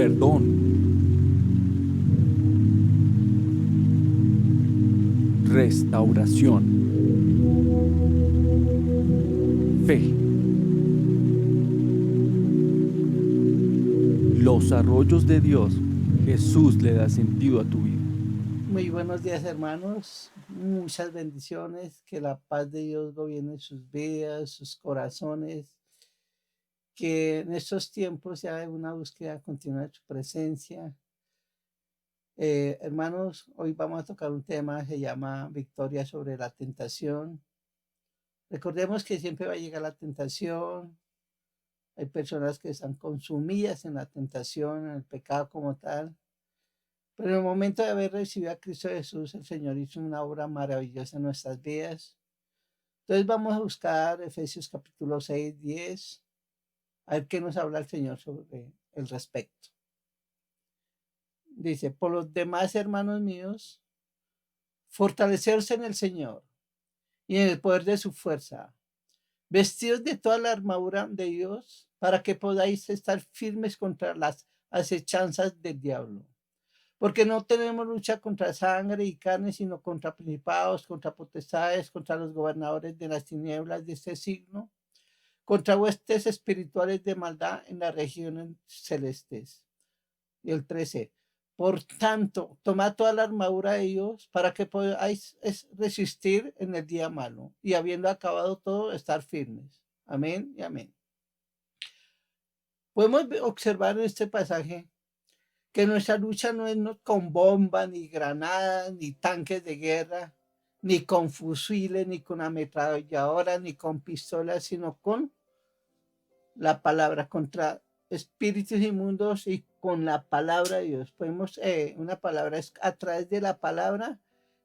perdón, restauración, fe. Los arroyos de Dios, Jesús le da sentido a tu vida. Muy buenos días, hermanos. Muchas bendiciones. Que la paz de Dios gobierne sus vidas, sus corazones. Que en estos tiempos sea una búsqueda continua de su presencia. Hermanos, hoy vamos a tocar un tema que se llama Victoria sobre la tentación. Recordemos que siempre va a llegar la tentación. Hay personas que están consumidas en la tentación, en el pecado como tal. Pero en el momento de haber recibido a Cristo Jesús, el Señor hizo una obra maravillosa en nuestras vidas. Entonces vamos a buscar Efesios capítulo 6, 10, a ver qué nos habla el Señor sobre el respecto. Dice, por los demás, hermanos míos, fortalecerse en el Señor y en el poder de su fuerza, vestidos de toda la armadura de Dios, para que podáis estar firmes contra las acechanzas del diablo. Porque no tenemos lucha contra sangre y carne, sino contra principados, contra potestades, contra los gobernadores de las tinieblas de este siglo, contra huestes espirituales de maldad en las regiones celestes. Y el 13. Por tanto, tomad toda la armadura de Dios para que podáis resistir en el día malo y habiendo acabado todo, estar firmes. Amén y amén. Podemos observar en este pasaje que nuestra lucha no es con bombas, ni granadas, ni tanques de guerra, ni con fusiles, ni con ametralladoras, ni con pistolas, sino con la palabra, contra espíritus inmundos y con la palabra de Dios. Podemos, una palabra es a través de la palabra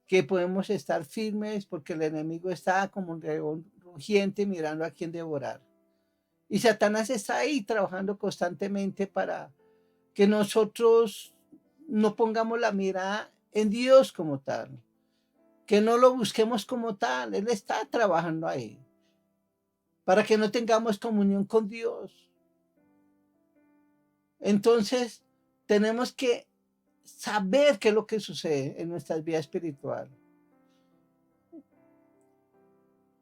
que podemos estar firmes porque el enemigo está como un león rugiente mirando a quién devorar. Y Satanás está ahí trabajando constantemente para que nosotros no pongamos la mirada en Dios como tal, que no lo busquemos como tal. Él está trabajando ahí para que no tengamos comunión con Dios. Entonces, tenemos que saber qué es lo que sucede en nuestra vida espiritual.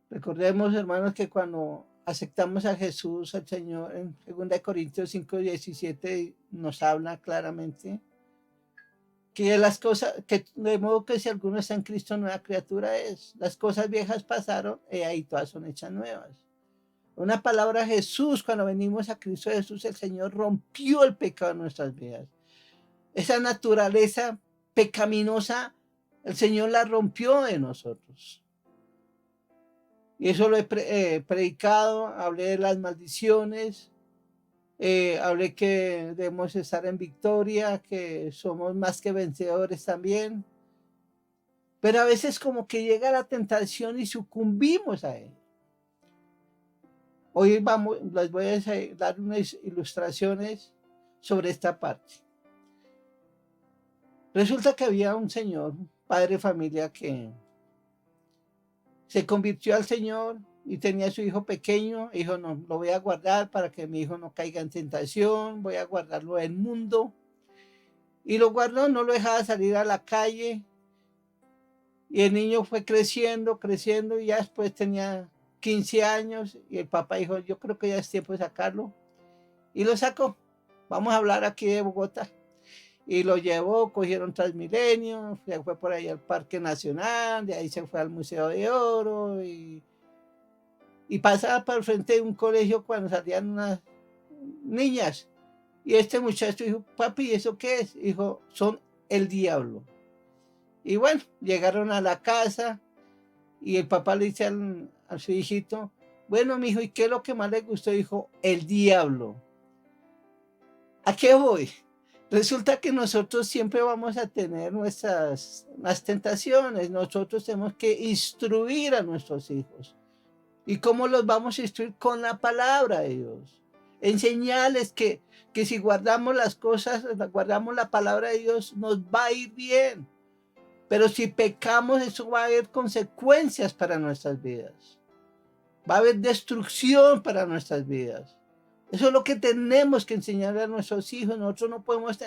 Recordemos, hermanos, que cuando aceptamos a Jesús, al Señor, en 2 Corintios 5, 17, nos habla claramente que las cosas, que de modo que si alguno está en Cristo, nueva criatura es. Las cosas viejas pasaron y ahí todas son hechas nuevas. Una palabra Jesús, cuando venimos a Cristo Jesús, el Señor rompió el pecado en nuestras vidas. Esa naturaleza pecaminosa, el Señor la rompió de nosotros. Y eso lo he predicado, hablé de las maldiciones, hablé que debemos estar en victoria, que somos más que vencedores también. Pero a veces como que llega la tentación y sucumbimos a él. Hoy les voy a dar unas ilustraciones sobre esta parte. Resulta que había un señor, padre de familia, que se convirtió al Señor y tenía a su hijo pequeño. Dijo, no, lo voy a guardar para que mi hijo no caiga en tentación, voy a guardarlo del mundo. Y lo guardó, no lo dejaba salir a la calle. Y el niño fue creciendo, creciendo, y ya después tenía 15 años, y el papá dijo, yo creo que ya es tiempo de sacarlo. Y lo sacó. Vamos a hablar aquí de Bogotá. Y lo llevó, cogieron Transmilenio, fue por ahí al Parque Nacional, de ahí se fue al Museo de Oro, y pasaba por el frente de un colegio cuando salían unas niñas. Y este muchacho dijo, papi, ¿eso qué es? Dijo, son el diablo. Y bueno, llegaron a la casa y el papá le dice a su hijito, bueno, mijo, ¿y qué es lo que más le gustó? Dijo, el diablo. ¿A qué voy? Resulta que nosotros siempre vamos a tener las tentaciones. Nosotros tenemos que instruir a nuestros hijos. ¿Y cómo los vamos a instruir? Con la palabra de Dios. Enseñarles que si guardamos las cosas, guardamos la palabra de Dios, nos va a ir bien. Pero si pecamos, eso va a haber consecuencias para nuestras vidas. Va a haber destrucción para nuestras vidas. Eso es lo que tenemos que enseñar a nuestros hijos. Nosotros no podemos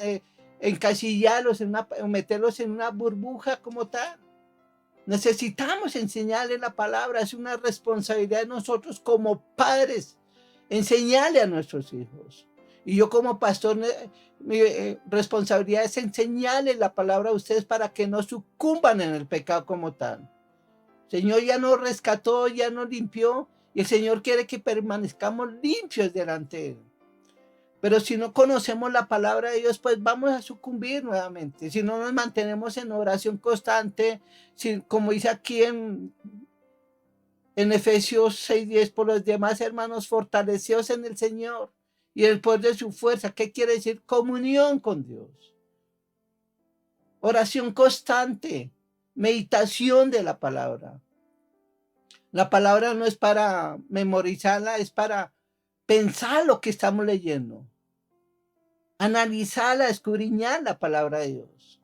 encasillarlos, o meterlos en una burbuja como tal. Necesitamos enseñarle la palabra. Es una responsabilidad de nosotros como padres, enseñarle a nuestros hijos. Y yo como pastor, mi responsabilidad es enseñarle la palabra a ustedes para que no sucumban en el pecado como tal. El Señor ya nos rescató, ya nos limpió, y el Señor quiere que permanezcamos limpios delante de Él. Pero si no conocemos la palabra de Dios, pues vamos a sucumbir nuevamente. Si no nos mantenemos en oración constante, como dice aquí en Efesios 6:10, por los demás hermanos, fortalecidos en el Señor y el poder de su fuerza. ¿Qué quiere decir? Comunión con Dios. Oración constante, meditación de la palabra. La palabra no es para memorizarla, es para pensar lo que estamos leyendo. Analizarla, escudriñar la palabra de Dios.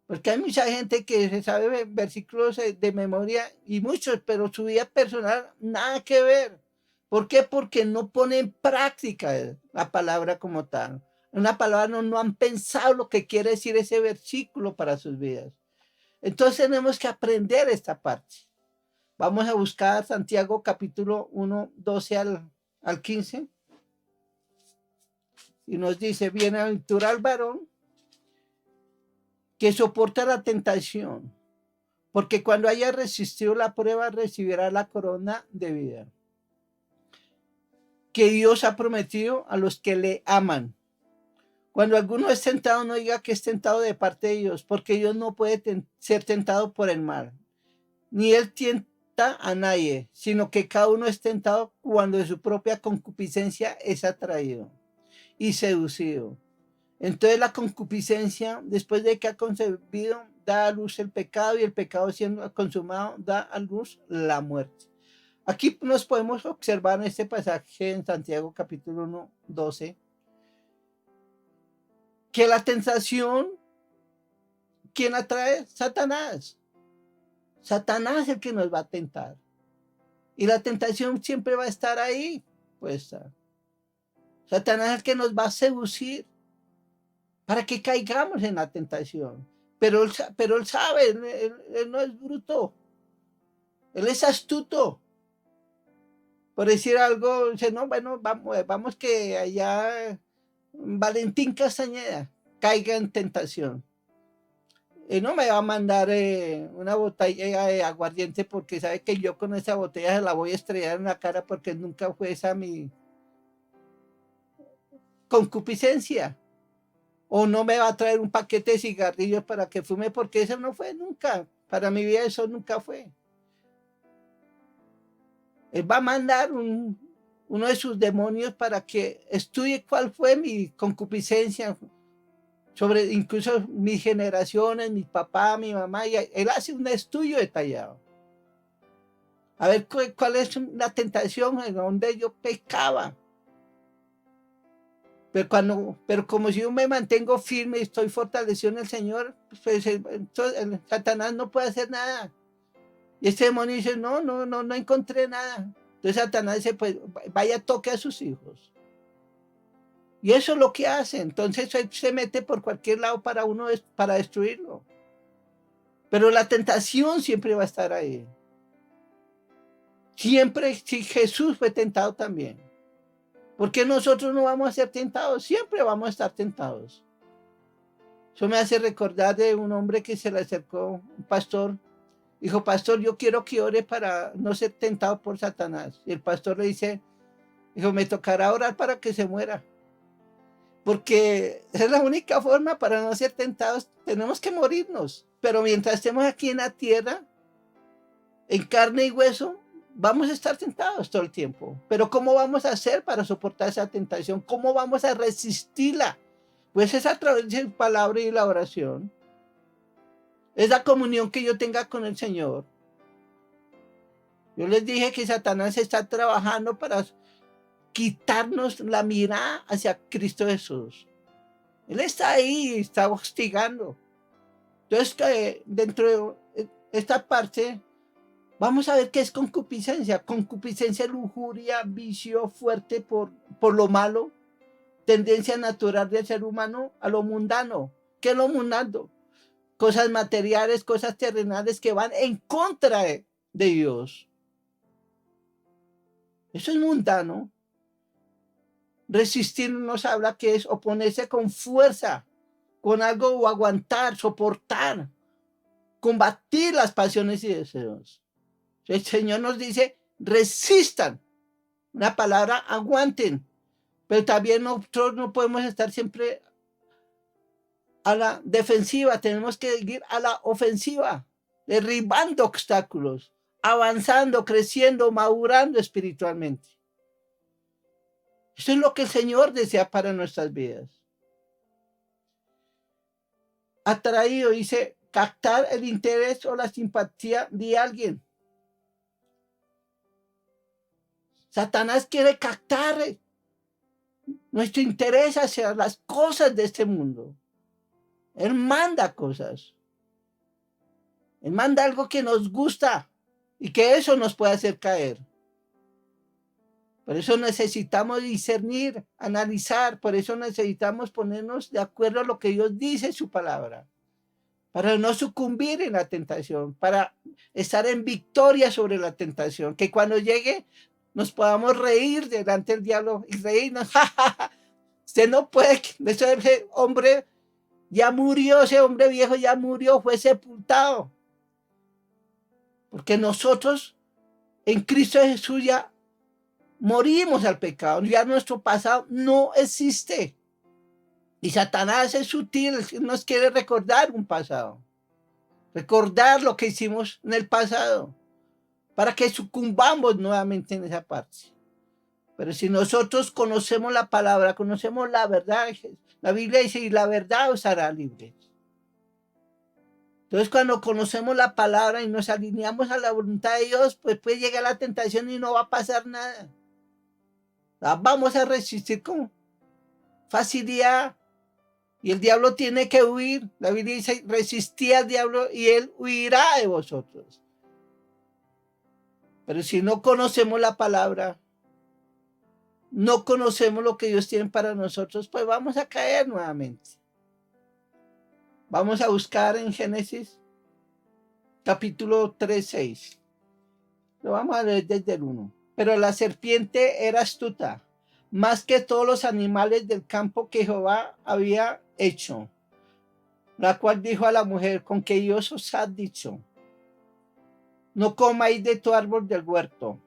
Porque hay mucha gente que se sabe versículos de memoria y muchos, pero su vida personal nada que ver. ¿Por qué? Porque no pone en práctica la palabra como tal. Una palabra no han pensado lo que quiere decir ese versículo para sus vidas. Entonces tenemos que aprender esta parte. Vamos a buscar Santiago capítulo 1, 12 al 15. Y nos dice, bienaventurado el varón que soporta la tentación, porque cuando haya resistido la prueba recibirá la corona de vida que Dios ha prometido a los que le aman. Cuando alguno es tentado, no diga que es tentado de parte de Dios, porque Dios no puede ser tentado por el mal, ni él tienta a nadie, sino que cada uno es tentado cuando de su propia concupiscencia es atraído y seducido. Entonces la concupiscencia, después de que ha concebido, da a luz el pecado, y el pecado siendo consumado da a luz la muerte. Aquí nos podemos observar en este pasaje en Santiago capítulo 1, 12, que la tentación, ¿quién atrae? Satanás. Satanás es el que nos va a tentar. Y la tentación siempre va a estar ahí puesta. Satanás es el que nos va a seducir para que caigamos en la tentación. Pero él sabe, él no es bruto. Él es astuto. Por decir algo, dice, no, bueno, vamos que allá Valentín Castañeda caiga en tentación. No me va a mandar una botella de aguardiente porque sabe que yo con esa botella se la voy a estrellar en la cara, porque nunca fue esa mi concupiscencia. O no me va a traer un paquete de cigarrillos para que fume, porque eso no fue nunca. Para mi vida eso nunca fue. Él va a mandar uno de sus demonios para que estudie cuál fue mi concupiscencia, sobre incluso mis generaciones, mi papá, mi mamá, y él hace un estudio detallado. A ver cuál es la tentación en donde yo pecaba. Pero como si yo me mantengo firme y estoy fortalecido en el Señor, pues entonces el Satanás no puede hacer nada. Y este demonio dice, no encontré nada. Entonces Satanás dice, pues vaya, toque a sus hijos. Y eso es lo que hace. Entonces él se mete por cualquier lado para destruirlo. Pero la tentación siempre va a estar ahí. Siempre, si Jesús fue tentado también. ¿Por qué nosotros no vamos a ser tentados? Siempre vamos a estar tentados. Eso me hace recordar de un hombre que se le acercó, un pastor. Dijo, pastor, yo quiero que ore para no ser tentado por Satanás. Y el pastor le dijo, me tocará orar para que se muera. Porque es la única forma para no ser tentados. Tenemos que morirnos. Pero mientras estemos aquí en la tierra, en carne y hueso, vamos a estar tentados todo el tiempo. Pero ¿cómo vamos a hacer para soportar esa tentación? ¿Cómo vamos a resistirla? Pues es a través de la palabra y la oración. Es la comunión que yo tenga con el Señor. Yo les dije que Satanás está trabajando para quitarnos la mirada hacia Cristo Jesús. Él está ahí, está hostigando. Entonces, dentro de esta parte, Vamos a ver qué es concupiscencia. Concupiscencia, lujuria, vicio fuerte por lo malo, tendencia natural del ser humano a lo mundano. ¿Qué es lo mundano? Cosas materiales, cosas terrenales que van en contra de Dios. Eso es mundano. Resistir nos habla que es oponerse con fuerza, con algo o aguantar, soportar, combatir las pasiones y deseos. El Señor nos dice, resistan. Una palabra, aguanten. Pero también nosotros no podemos estar siempre a la defensiva, tenemos que ir a la ofensiva, derribando obstáculos, avanzando, creciendo, madurando espiritualmente. Eso es lo que el Señor desea para nuestras vidas. Atraído, dice, captar el interés o la simpatía de alguien. Satanás quiere captar nuestro interés hacia las cosas de este mundo. Él manda cosas. Él manda algo que nos gusta y que eso nos puede hacer caer. Por eso necesitamos discernir, analizar, por eso necesitamos ponernos de acuerdo a lo que Dios dice en su palabra, para no sucumbir en la tentación, para estar en victoria sobre la tentación, que cuando llegue nos podamos reír delante del diablo y reírnos. Usted no puede, ese hombre ya murió, ese hombre viejo ya murió, fue sepultado. Porque nosotros en Cristo Jesús ya morimos al pecado, ya nuestro pasado no existe. Y Satanás es sutil, nos quiere recordar un pasado, recordar lo que hicimos en el pasado, para que sucumbamos nuevamente en esa parte. Pero si nosotros conocemos la palabra, conocemos la verdad, la Biblia dice, y la verdad os hará libres. Entonces, cuando conocemos la palabra y nos alineamos a la voluntad de Dios, pues puede llegar la tentación y no va a pasar nada. La vamos a resistir con facilidad. Y el diablo tiene que huir. La Biblia dice, resistí al diablo y él huirá de vosotros. Pero si no conocemos la palabra, no conocemos lo que Dios tiene para nosotros, pues vamos a caer nuevamente. Vamos a buscar en Génesis capítulo 3:6. Lo vamos a leer desde el 1. Pero la serpiente era astuta, más que todos los animales del campo que Jehová había hecho, la cual dijo a la mujer, con que Dios os ha dicho, no comáis de tu árbol del huerto.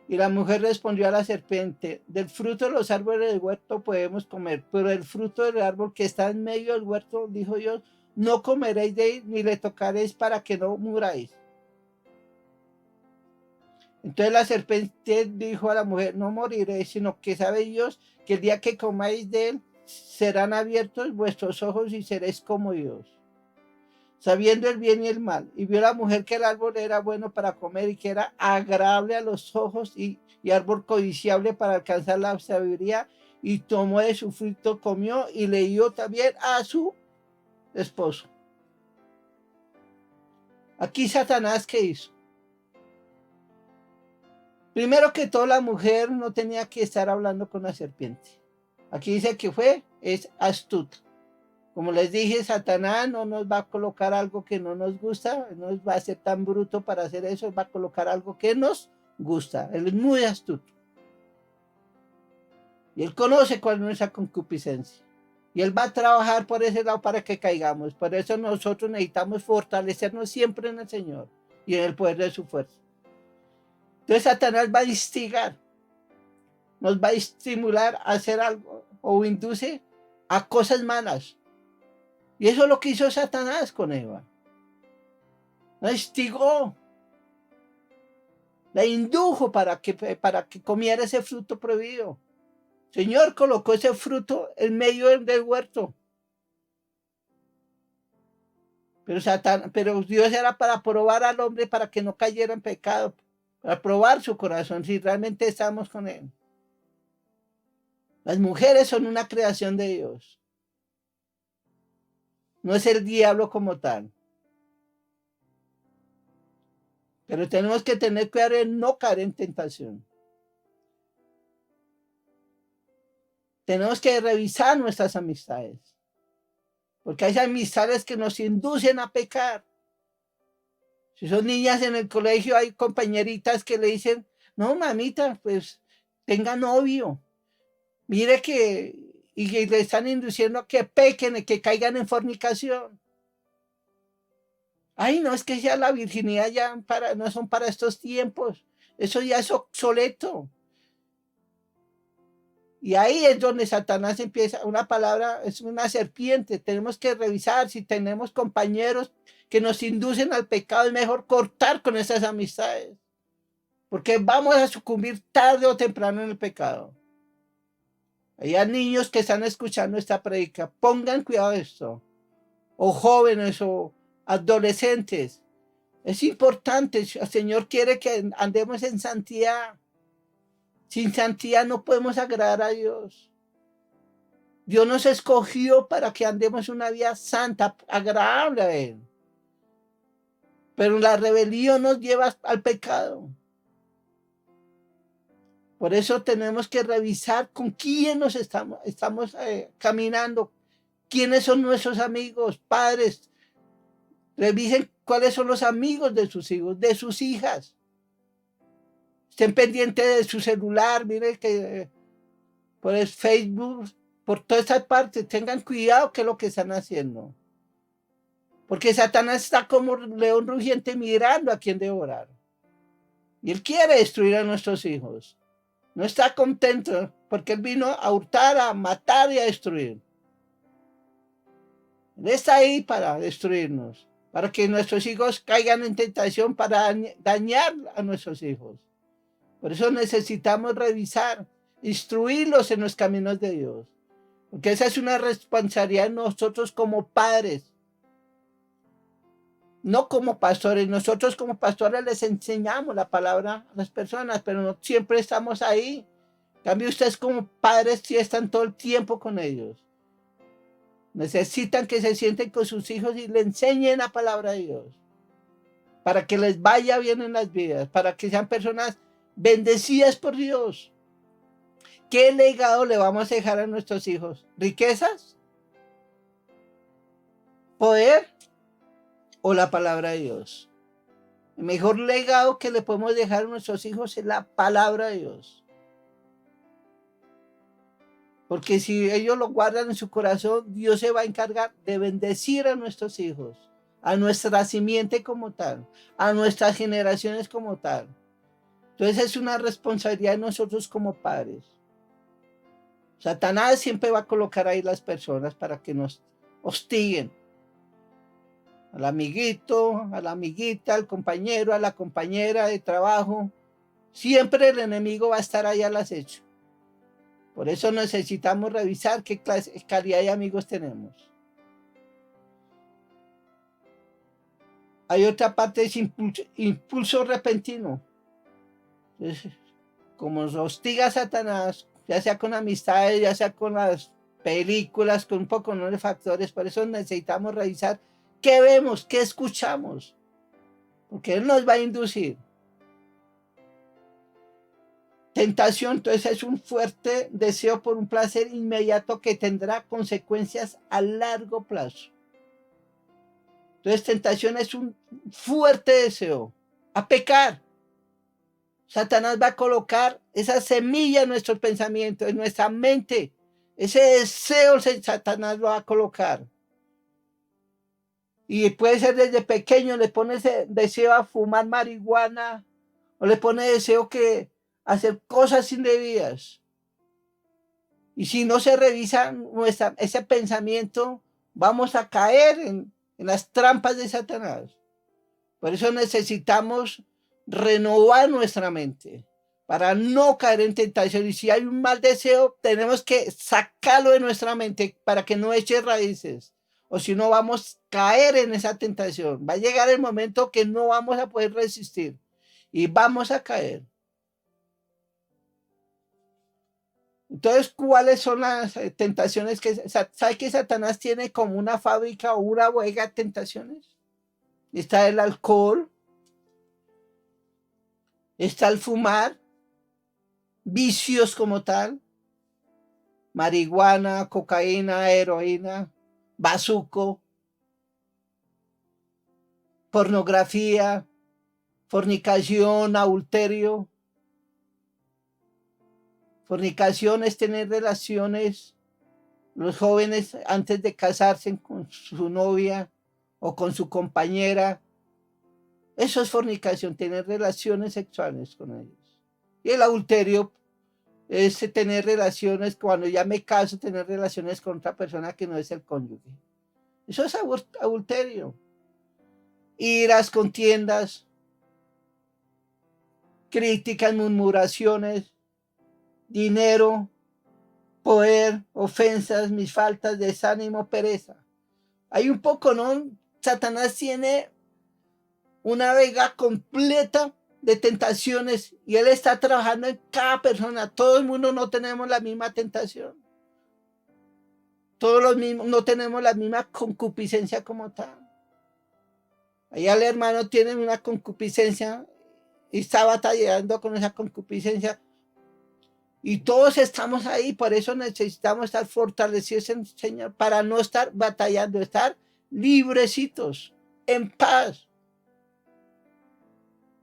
Y la mujer respondió a la serpiente, del fruto de los árboles del huerto podemos comer, pero el fruto del árbol que está en medio del huerto, dijo Dios, no comeréis de él ni le tocaréis para que no muráis. Entonces la serpiente dijo a la mujer, no moriréis, sino que sabe Dios que el día que comáis de él, serán abiertos vuestros ojos y seréis como Dios, sabiendo el bien y el mal. Y vio la mujer que el árbol era bueno para comer y que era agradable a los ojos y árbol codiciable para alcanzar la sabiduría, y tomó de su fruto, comió y le dio también a su esposo. Aquí Satanás, ¿qué hizo? Primero que todo, la mujer no tenía que estar hablando con la serpiente. Aquí dice que es astuta. Como les dije, Satanás no nos va a colocar algo que no nos gusta, no va a ser tan bruto para hacer eso, va a colocar algo que nos gusta. Él es muy astuto. Y él conoce cuál es nuestra concupiscencia. Y él va a trabajar por ese lado para que caigamos. Por eso nosotros necesitamos fortalecernos siempre en el Señor y en el poder de su fuerza. Entonces Satanás va a instigar, nos va a estimular a hacer algo o induce a cosas malas. Y eso es lo que hizo Satanás con Eva. La instigó, la indujo para que comiera ese fruto prohibido. El Señor colocó ese fruto en medio del huerto. Pero Dios era para probar al hombre para que no cayera en pecado, para probar su corazón si realmente estamos con él. Las mujeres son una creación de Dios. No es el diablo como tal. Pero tenemos que tener cuidado de no caer en tentación. Tenemos que revisar nuestras amistades. Porque hay amistades que nos inducen a pecar. Si son niñas en el colegio, hay compañeritas que le dicen, no, mamita, pues tenga novio. Mire y le están induciendo a que pequen, que caigan en fornicación. Ay, no, es que ya la virginidad ya no son para estos tiempos. Eso ya es obsoleto. Y ahí es donde Satanás empieza, una palabra, es una serpiente. Tenemos que revisar si tenemos compañeros que nos inducen al pecado. Es mejor cortar con esas amistades, porque vamos a sucumbir tarde o temprano en el pecado. Hay niños que están escuchando esta predica, pongan cuidado de esto. O jóvenes o adolescentes. Es importante, el Señor quiere que andemos en santidad. Sin santidad no podemos agradar a Dios. Dios nos escogió para que andemos una vida santa, agradable a Él. Pero la rebelión nos lleva al pecado. Por eso tenemos que revisar con quién nos estamos caminando, quiénes son nuestros amigos, padres. Revisen cuáles son los amigos de sus hijos, de sus hijas. Estén pendientes de su celular, miren que por el Facebook, por todas estas partes, tengan cuidado qué es lo que están haciendo. Porque Satanás está como león rugiente mirando a quién devorar. Y él quiere destruir a nuestros hijos. No está contento porque él vino a hurtar, a matar y a destruir. Él está ahí para destruirnos, para que nuestros hijos caigan en tentación, para dañar a nuestros hijos. Por eso necesitamos revisar, instruirlos en los caminos de Dios. Porque esa es una responsabilidad de nosotros como padres. No como pastores. Nosotros como pastores les enseñamos la palabra a las personas, pero no siempre estamos ahí. En cambio, ustedes como padres sí están todo el tiempo con ellos. Necesitan que se sienten con sus hijos y le enseñen la palabra de Dios. Para que les vaya bien en las vidas, para que sean personas bendecidas por Dios. ¿Qué legado le vamos a dejar a nuestros hijos? ¿Riquezas? ¿Poder? ¿O la palabra de Dios? El mejor legado que le podemos dejar a nuestros hijos es la palabra de Dios. Porque si ellos lo guardan en su corazón, Dios se va a encargar de bendecir a nuestros hijos, a nuestra simiente como tal, a nuestras generaciones como tal. Entonces es una responsabilidad de nosotros como padres. Satanás siempre va a colocar ahí las personas para que nos hostiguen. Al amiguito, a la amiguita, al compañero, a la compañera de trabajo. Siempre el enemigo va a estar ahí al acecho. Por eso necesitamos revisar qué calidad de amigos tenemos. Hay otra parte, es impulso repentino. Entonces, como nos hostiga Satanás, ya sea con amistades, ya sea con las películas, con un poco de factores, por eso necesitamos revisar qué vemos, qué escuchamos, porque él nos va a inducir. Tentación, entonces, es un fuerte deseo por un placer inmediato que tendrá consecuencias a largo plazo. Entonces, tentación es un fuerte deseo a pecar. Satanás va a colocar esa semilla en nuestros pensamientos, en nuestra mente. Ese deseo Satanás lo va a colocar. Y puede ser desde pequeño, le pone ese deseo a fumar marihuana, o le pone deseo que hacer cosas indebidas. Y si no se revisa ese pensamiento, vamos a caer en las trampas de Satanás. Por eso necesitamos renovar nuestra mente para no caer en tentación. Y si hay un mal deseo, tenemos que sacarlo de nuestra mente para que no eche raíces. O si no, vamos a caer en esa tentación. Va a llegar el momento que no vamos a poder resistir y vamos a caer. Entonces, ¿cuáles son las tentaciones? ¿Sabe que Satanás tiene como una fábrica o una bodega de tentaciones? Está el alcohol, Está el fumar, vicios como tal, marihuana, cocaína, heroína, bazuco, pornografía, fornicación, adulterio. Fornicación es tener relaciones, los jóvenes antes de casarse con su novia o con su compañera. Eso es fornicación, tener relaciones sexuales con ellos. Y el adulterio es tener relaciones, cuando ya me caso, tener relaciones con otra persona que no es el cónyuge. Eso es adulterio. Iras, contiendas, críticas, murmuraciones, dinero, poder, ofensas, mis faltas, desánimo, pereza. Hay un poco, ¿no? Satanás tiene una vega completa de tentaciones y él está trabajando en cada persona. Todo el mundo no tenemos la misma tentación. Todos los mismos, no tenemos la misma concupiscencia como tal. Allá el hermano tiene una concupiscencia y está batallando con esa concupiscencia. Y todos estamos ahí, por eso necesitamos estar fortalecidos en el Señor, para no estar batallando, estar librecitos, en paz,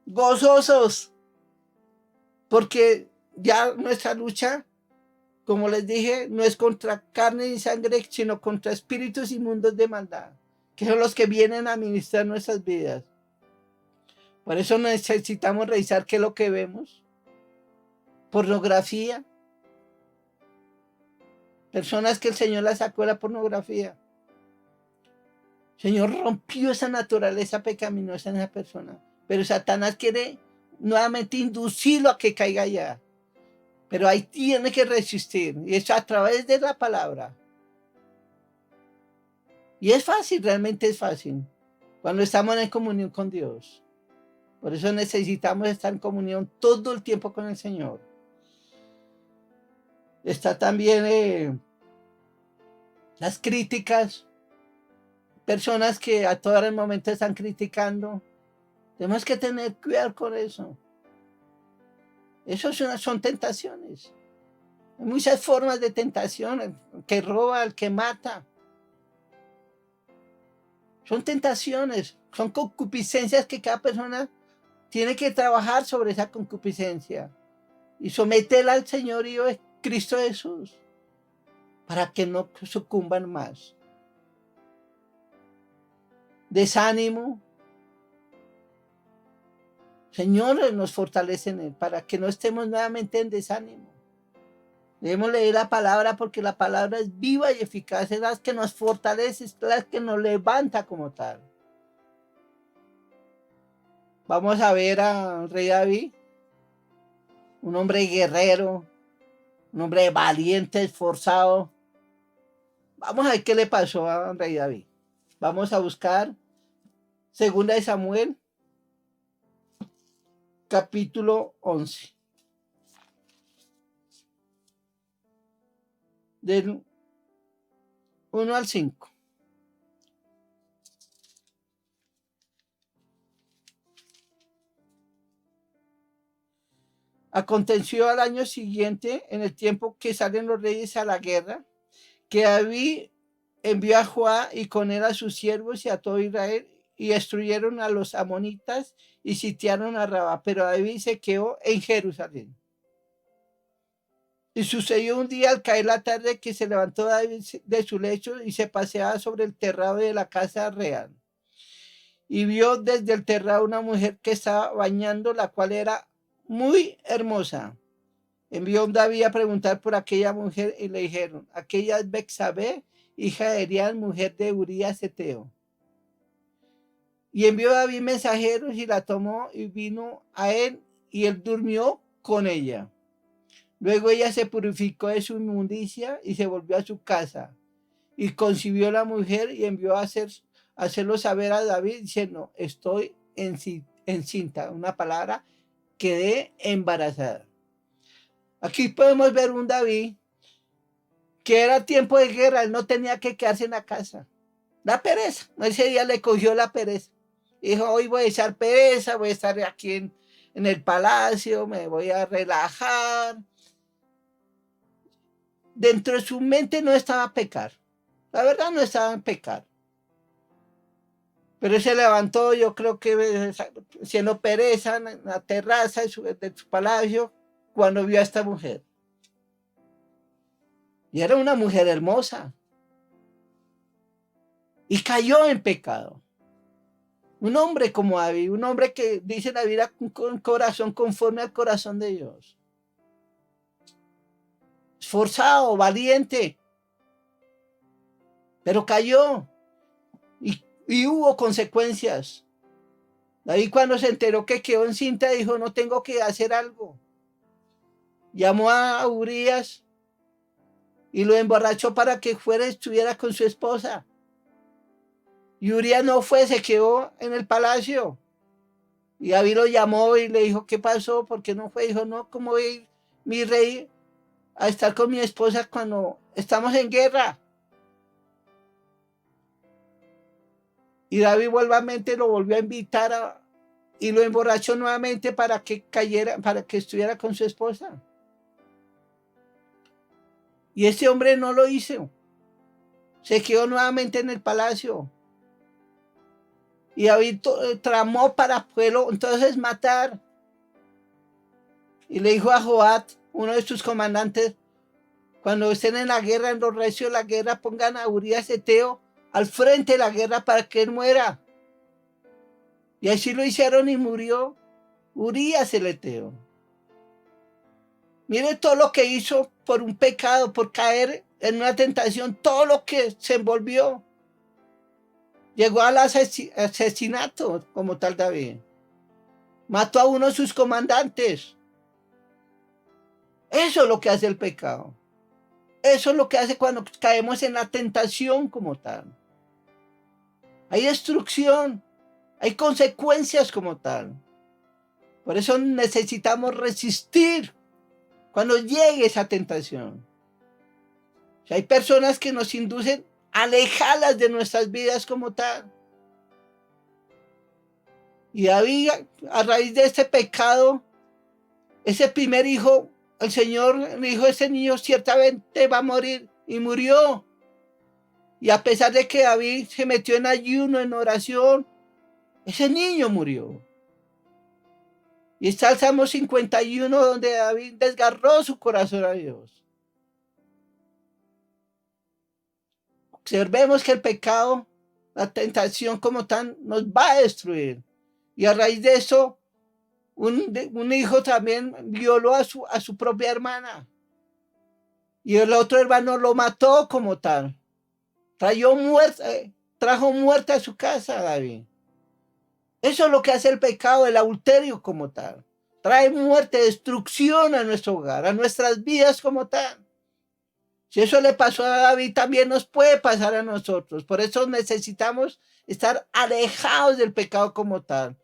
gozosos, porque ya nuestra lucha, como les dije, no es contra carne ni sangre, sino contra espíritus inmundos de maldad, que son los que vienen a ministrar nuestras vidas. Por eso necesitamos revisar qué es lo que vemos. Pornografía. Personas que el Señor las sacó de la pornografía. El Señor rompió esa naturaleza pecaminosa en esa persona. Pero Satanás quiere nuevamente inducirlo a que caiga allá. Pero ahí tiene que resistir. Y eso a través de la palabra. Y es fácil, realmente es fácil. Cuando estamos en comunión con Dios. Por eso necesitamos estar en comunión todo el tiempo con el Señor. Está también las críticas. Personas que a todo el momento están criticando. Tenemos que tener cuidado con eso. Eso son tentaciones. Hay muchas formas de tentación. El que roba, el que mata. Son tentaciones. Son concupiscencias que cada persona tiene que trabajar sobre esa concupiscencia. Y someterla al señorío de Cristo Jesús. Para que no sucumban más. Desánimo. Señor nos fortalece en él para que no estemos nuevamente en desánimo. Debemos leer la palabra porque la palabra es viva y eficaz, es la que nos fortalece, es la que nos levanta como tal. Vamos a ver al rey David, un hombre guerrero, un hombre valiente, esforzado. Vamos a ver qué le pasó al rey David. Vamos a buscar 2 de Samuel, capítulo 11. Del 1 al 5. Aconteció al año siguiente, en el tiempo que salen los reyes a la guerra, que David envió a Joab y con él a sus siervos y a todo Israel, y destruyeron a los amonitas y sitiaron a Rabá, pero David se quedó en Jerusalén. Y sucedió un día al caer la tarde que se levantó David de su lecho y se paseaba sobre el terrado de la casa real. Y vio desde el terrado una mujer que estaba bañando, la cual era muy hermosa. Envió David a preguntar por aquella mujer y le dijeron: aquella es Betsabé, hija de Elián, mujer de Urías Eteo. Y envió David mensajeros y la tomó y vino a él y él durmió con ella. Luego ella se purificó de su inmundicia y se volvió a su casa. Y concibió la mujer y envió a hacerlo saber a David diciendo: estoy encinta. Una palabra, quedé embarazada. Aquí podemos ver un David que era tiempo de guerra, él no tenía que quedarse en la casa. La pereza, ese día le cogió la pereza. Dijo: hoy voy a echar pereza, voy a estar aquí en el palacio, me voy a relajar. Dentro de su mente no estaba pecar. La verdad no estaba en pecar. Pero él se levantó, yo creo que siendo pereza en la terraza de su palacio, cuando vio a esta mujer. Y era una mujer hermosa. Y cayó en pecado. Un hombre como David, un hombre que dice la vida con corazón conforme al corazón de Dios. Esforzado, valiente. Pero cayó. Y hubo consecuencias. David cuando se enteró que quedó encinta dijo, no tengo que hacer algo. Llamó a Urías y lo emborrachó para que estuviera con su esposa. Y Urías no fue, se quedó en el palacio. Y David lo llamó y le dijo, ¿qué pasó? ¿Por qué no fue? Dijo, no, ¿cómo voy a ir, mi rey, a estar con mi esposa cuando estamos en guerra? Y David nuevamente lo volvió a invitar y lo emborrachó nuevamente para que estuviera con su esposa. Y ese hombre no lo hizo. Se quedó nuevamente en el palacio. Y David tramó para poderlo entonces matar. Y le dijo a Joab, uno de sus comandantes, cuando estén en la guerra, en los recios de la guerra, pongan a Urías Eteo al frente de la guerra para que él muera. Y así lo hicieron y murió Urías el Eteo. Mire todo lo que hizo por un pecado, por caer en una tentación, todo lo que se envolvió. Llegó al asesinato como tal David. Mató a uno de sus comandantes. Eso es lo que hace el pecado. Eso es lo que hace cuando caemos en la tentación como tal. Hay destrucción, hay consecuencias como tal. Por eso necesitamos resistir cuando llegue esa tentación. Si hay personas que nos inducen a alejarlas de nuestras vidas como tal. Y David, a raíz de este pecado, ese primer hijo, el Señor le dijo, ese niño ciertamente va a morir, y murió. Y a pesar de que David se metió en ayuno, en oración, ese niño murió. Y está el Salmo 51 donde David desgarró su corazón a Dios. Observemos que el pecado, la tentación como tal, nos va a destruir. Y a raíz de eso, un hijo también violó a su propia hermana. Y el otro hermano lo mató como tal. Trajo muerte a su casa, David. Eso es lo que hace el pecado, el adulterio como tal. Trae muerte, destrucción a nuestro hogar, a nuestras vidas como tal. Si eso le pasó a David, también nos puede pasar a nosotros. Por eso necesitamos estar alejados del pecado como tal.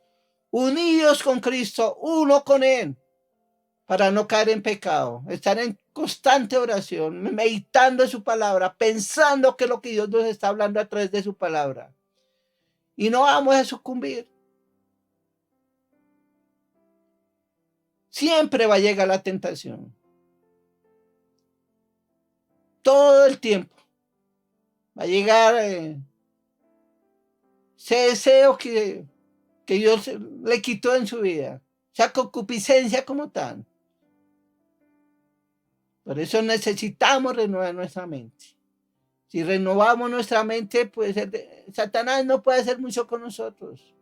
Unidos con Cristo, uno con Él, para no caer en pecado. Estar en constante oración, meditando en su palabra, pensando que lo que Dios nos está hablando a través de su palabra. Y no vamos a sucumbir. Siempre va a llegar la tentación. Todo el tiempo. Va a llegar ese deseo que Dios le quitó en su vida. Esa concupiscencia como tal. Por eso necesitamos renovar nuestra mente. Si renovamos nuestra mente, pues Satanás no puede hacer mucho con nosotros.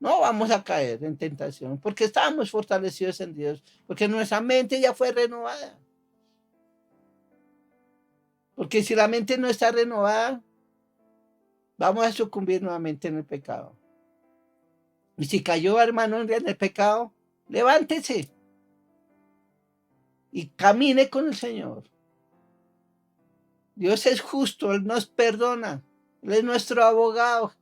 No vamos a caer en tentación, porque estamos fortalecidos en Dios, porque nuestra mente ya fue renovada. Porque si la mente no está renovada, vamos a sucumbir nuevamente en el pecado. Y si cayó, hermano, en el pecado, levántese y camine con el Señor. Dios es justo, Él nos perdona, Él es nuestro abogado.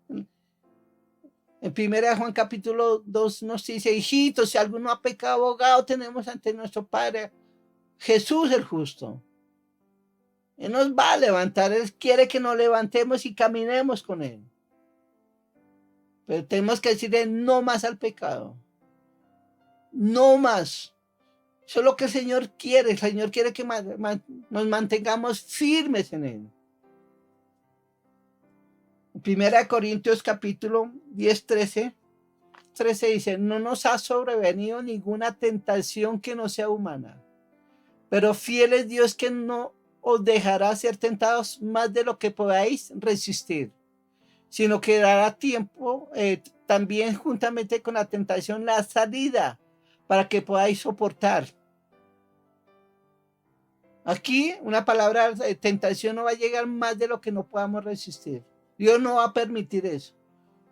En 1 Juan capítulo 2 nos dice, hijitos, si alguno ha pecado, abogado tenemos ante nuestro Padre, Jesús el justo. Él nos va a levantar, Él quiere que nos levantemos y caminemos con Él. Pero tenemos que decirle no más al pecado. no más. Eso es lo que el Señor quiere. El Señor quiere que nos mantengamos firmes en Él. Primera de Corintios capítulo 10, 13 dice, no nos ha sobrevenido ninguna tentación que no sea humana, pero fiel es Dios que no os dejará ser tentados más de lo que podáis resistir, sino que dará tiempo también juntamente con la tentación la salida para que podáis soportar. Aquí una palabra de tentación no va a llegar más de lo que no podamos resistir. Dios no va a permitir eso,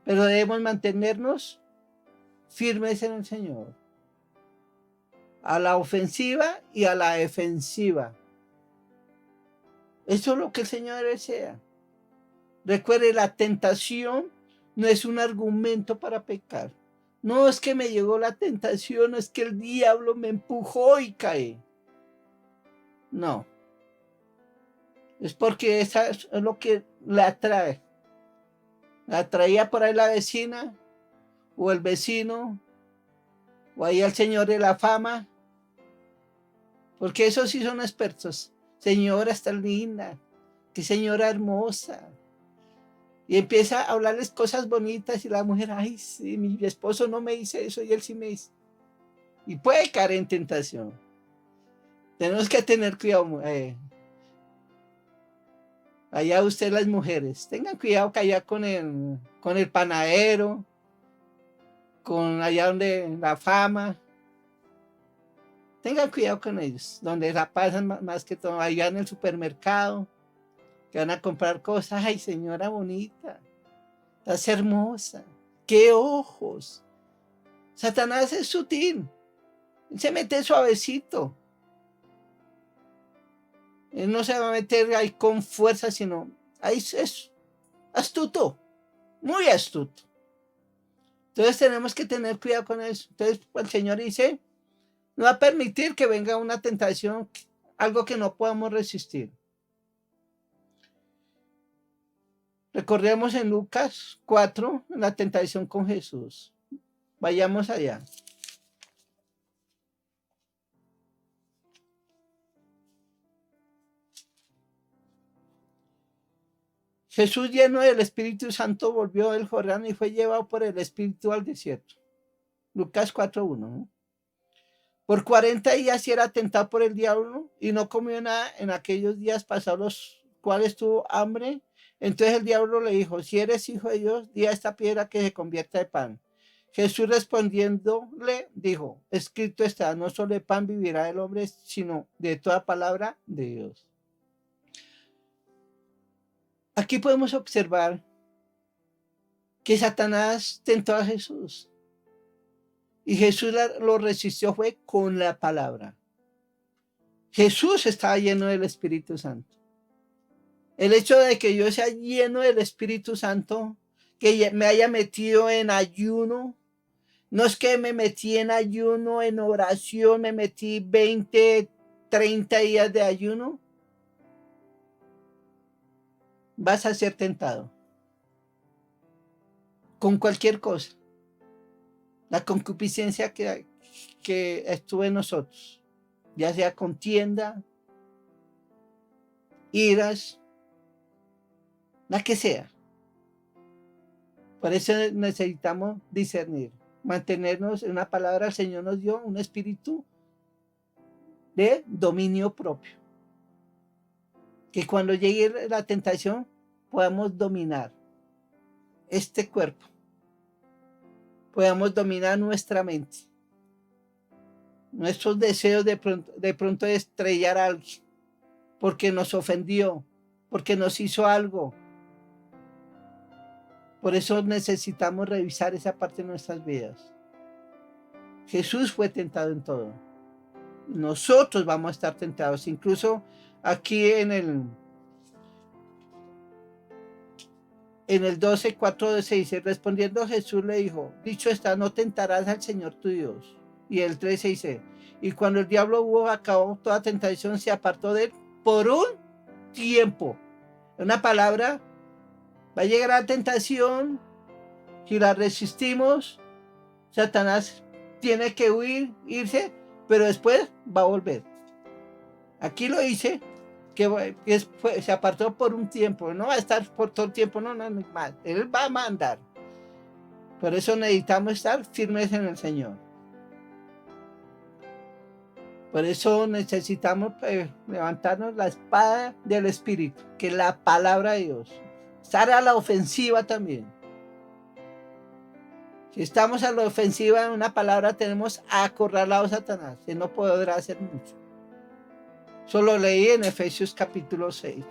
pero debemos mantenernos firmes en el Señor, a la ofensiva y a la defensiva. Eso es lo que el Señor desea. Recuerde, la tentación no es un argumento para pecar. No es que me llegó la tentación, no es que el diablo me empujó y caí. No. Es porque esa es lo que la atrae. La traía por ahí la vecina, o el vecino, o ahí el señor de la fama, porque esos sí son expertos. Señora, está linda, qué señora hermosa. Y empieza a hablarles cosas bonitas y la mujer, ay, sí, mi esposo no me dice eso y él sí me dice. Y puede caer en tentación. Tenemos que tener cuidado. Allá ustedes las mujeres, tengan cuidado que allá con el panadero, con allá donde la fama, tengan cuidado con ellos, donde la pasan más que todo, allá en el supermercado, que van a comprar cosas. Ay, señora bonita, estás hermosa, qué ojos. Satanás es sutil, él se mete suavecito. Él no se va a meter ahí con fuerza, sino ahí es astuto, muy astuto. Entonces tenemos que tener cuidado con eso. Entonces el Señor dice, no va a permitir que venga una tentación, algo que no podamos resistir. Recordemos en Lucas 4, la tentación con Jesús. Vayamos allá. Jesús, lleno del Espíritu Santo, volvió del Jordán y fue llevado por el Espíritu al desierto. Lucas 4:1. ¿No? Por 40 días era tentado por el diablo y no comió nada en aquellos días pasados, los cuales tuvo hambre. Entonces el diablo le dijo, si eres hijo de Dios, di a esta piedra que se convierta en pan. Jesús respondiéndole dijo, escrito está, no solo de pan vivirá el hombre, sino de toda palabra de Dios. Aquí podemos observar que Satanás tentó a Jesús. Y Jesús lo resistió fue con la palabra. Jesús estaba lleno del Espíritu Santo. El hecho de que yo sea lleno del Espíritu Santo, que me haya metido en ayuno, no es que me metí en ayuno, en oración, me metí 20, 30 días de ayuno. Vas a ser tentado con cualquier cosa. La concupiscencia que estuvo en nosotros, ya sea contienda, iras, la que sea. Por eso necesitamos discernir, mantenernos en una palabra. El Señor nos dio un espíritu de dominio propio. Que cuando llegue la tentación podamos dominar este cuerpo, podamos dominar nuestra mente, nuestros deseos de pronto de estrellar a alguien, porque nos ofendió, porque nos hizo algo. Por eso necesitamos revisar esa parte de nuestras vidas. Jesús fue tentado en todo. Nosotros vamos a estar tentados. Incluso aquí en el 12:4 se dice, respondiendo Jesús le dijo, dicho está, no tentarás al Señor tu Dios. Y el 13 dice, y cuando el diablo hubo acabado toda tentación, se apartó de él por un tiempo. Una palabra, va a llegar la tentación, si la resistimos, Satanás tiene que irse, pero después va a volver. Aquí lo dice, se apartó por un tiempo, no va a estar por todo el tiempo, no, más. Él va a mandar. Por eso necesitamos estar firmes en el Señor. Por eso necesitamos levantarnos la espada del Espíritu, que es la palabra de Dios. Estar a la ofensiva también. Si estamos a la ofensiva en una palabra, tenemos acorralado a Satanás, que no podrá hacer mucho. Solo leí en Efesios capítulo 6.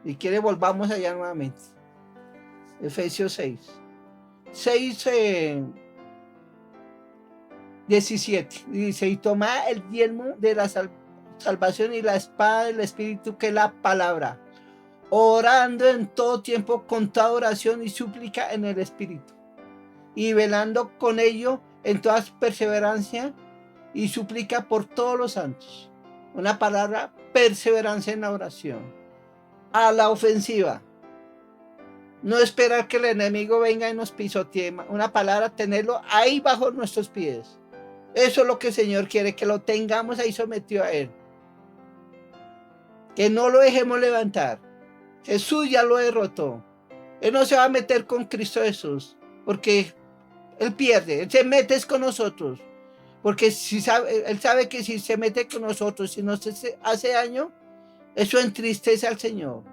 Y quiere volvamos allá nuevamente. Efesios 6. 17. Dice, y toma el yelmo de la salvación y la espada del Espíritu, que es la palabra, orando en todo tiempo con toda oración y súplica en el Espíritu, y velando con ello en toda perseverancia y súplica por todos los santos. Una palabra, perseverancia en la oración. A la ofensiva. No esperar que el enemigo venga y nos pisotee. Una palabra, tenerlo ahí bajo nuestros pies. Eso es lo que el Señor quiere, que lo tengamos ahí sometido a Él. Que no lo dejemos levantar. Jesús ya lo derrotó. Él no se va a meter con Cristo Jesús, porque Él pierde. Él se mete con nosotros. Porque Él sabe que si se mete con nosotros, si nos hace daño, eso entristece al Señor.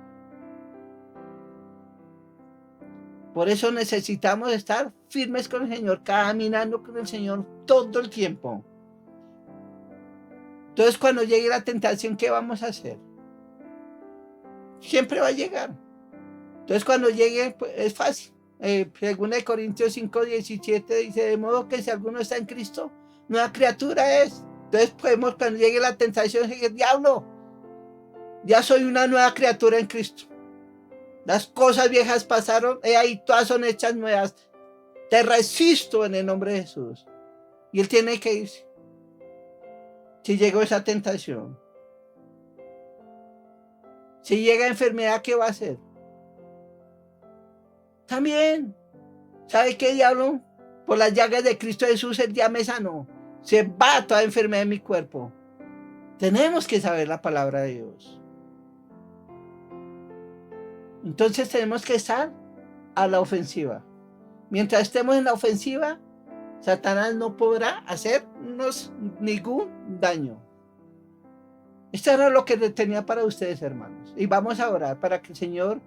Por eso necesitamos estar firmes con el Señor, caminando con el Señor todo el tiempo. Entonces, cuando llegue la tentación, ¿qué vamos a hacer? Siempre va a llegar. Entonces, cuando llegue, pues, es fácil. Según de Corintios 5:17 dice, de modo que si alguno está en Cristo, nueva criatura es. Entonces podemos, cuando llegue la tentación, decir, diablo, ya soy una nueva criatura en Cristo. Las cosas viejas pasaron, ahí todas son hechas nuevas. Te resisto en el nombre de Jesús. Y Él tiene que irse. Si llegó esa tentación. Si llega enfermedad, ¿qué va a hacer? También. ¿Sabe qué, diablo? Por las llagas de Cristo Jesús, Él ya me sanó. Se va toda enfermedad en mi cuerpo. Tenemos que saber la palabra de Dios. Entonces tenemos que estar a la ofensiva. Mientras estemos en la ofensiva, Satanás no podrá hacernos ningún daño. Esto era lo que tenía para ustedes, hermanos. Y vamos a orar para que el Señor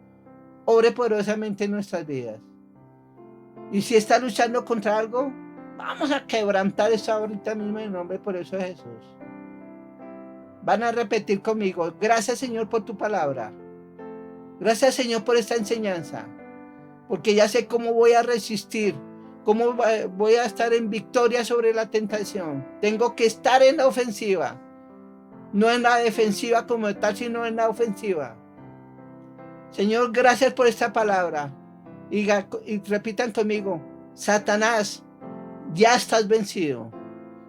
obre poderosamente en nuestras vidas. Y si está luchando contra algo, vamos a quebrantar eso ahorita mismo en el nombre poderoso de Jesús. Van a repetir conmigo, gracias Señor por tu palabra. Gracias Señor por esta enseñanza, porque ya sé cómo voy a resistir, cómo voy a estar en victoria sobre la tentación. Tengo que estar en la ofensiva, no en la defensiva como tal, sino en la ofensiva. Señor, gracias por esta palabra. Y repitan conmigo, Satanás, ya estás vencido.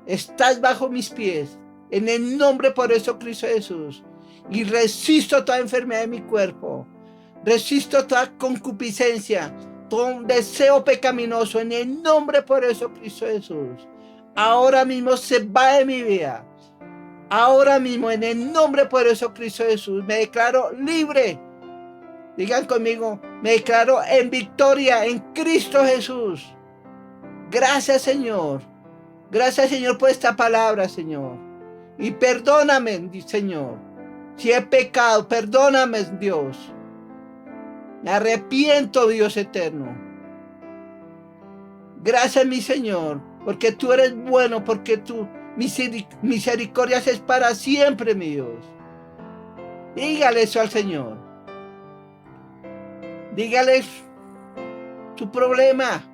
Estás bajo mis pies, en el nombre poderoso de Cristo Jesús. Y resisto toda enfermedad de mi cuerpo. Resisto toda concupiscencia, todo deseo pecaminoso en el nombre poderoso de Cristo Jesús. Ahora mismo se va de mi vida. Ahora mismo en el nombre poderoso de Cristo Jesús me declaro libre. Digan conmigo, me declaro en victoria en Cristo Jesús. Gracias Señor. Gracias Señor por esta palabra, Señor. Y perdóname, Señor. Si he pecado, perdóname, Dios. Me arrepiento, Dios eterno. Gracias, mi Señor, porque tú eres bueno, porque tu misericordia es para siempre, mi Dios. Dígale eso al Señor. Dígale su problema.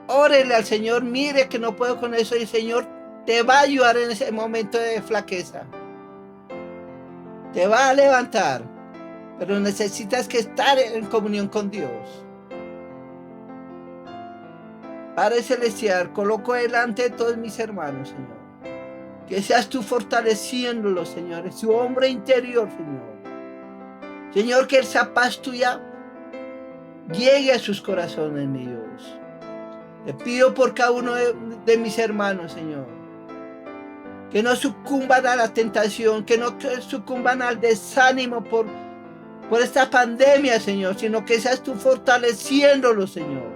Órele al Señor, mire que no puedo con eso y el Señor te va a ayudar en ese momento de flaqueza. Te va a levantar, pero necesitas que estar en comunión con Dios. Padre Celestial, coloco delante de todos mis hermanos, Señor. Que seas tú fortaleciéndolos, Señor, en su hombre interior, Señor. Señor, que esa paz tuya llegue a sus corazones, mi Dios. Te pido por cada uno de mis hermanos, Señor, que no sucumban a la tentación, que no sucumban al desánimo por esta pandemia, Señor, sino que seas tú fortaleciéndolos, Señor.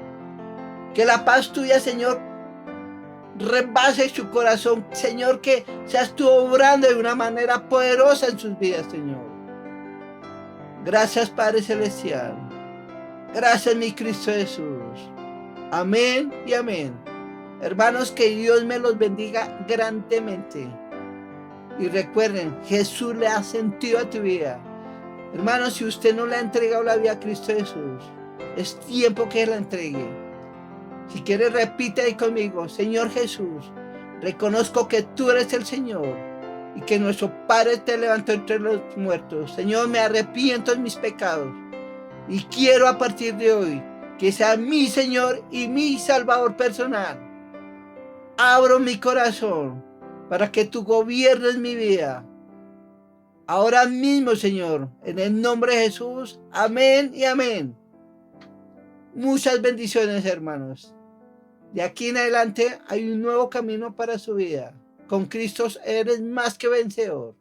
Que la paz tuya, Señor, rebase su corazón, Señor, que seas tú obrando de una manera poderosa en sus vidas, Señor. Gracias, Padre Celestial. Gracias, mi Cristo Jesús. Amén y amén. Hermanos, que Dios me los bendiga grandemente. Y recuerden, Jesús le ha sentido a tu vida. Hermanos, si usted no le ha entregado la vida a Cristo Jesús, es tiempo que la entregue. Si quiere, repite ahí conmigo: Señor Jesús, reconozco que tú eres el Señor y que nuestro Padre te levantó entre los muertos. Señor, me arrepiento de mis pecados y quiero a partir de hoy que sea mi Señor y mi Salvador personal. Abro mi corazón para que tú gobiernes mi vida. Ahora mismo, Señor, en el nombre de Jesús. Amén y amén. Muchas bendiciones, hermanos. De aquí en adelante hay un nuevo camino para su vida. Con Cristo eres más que vencedor.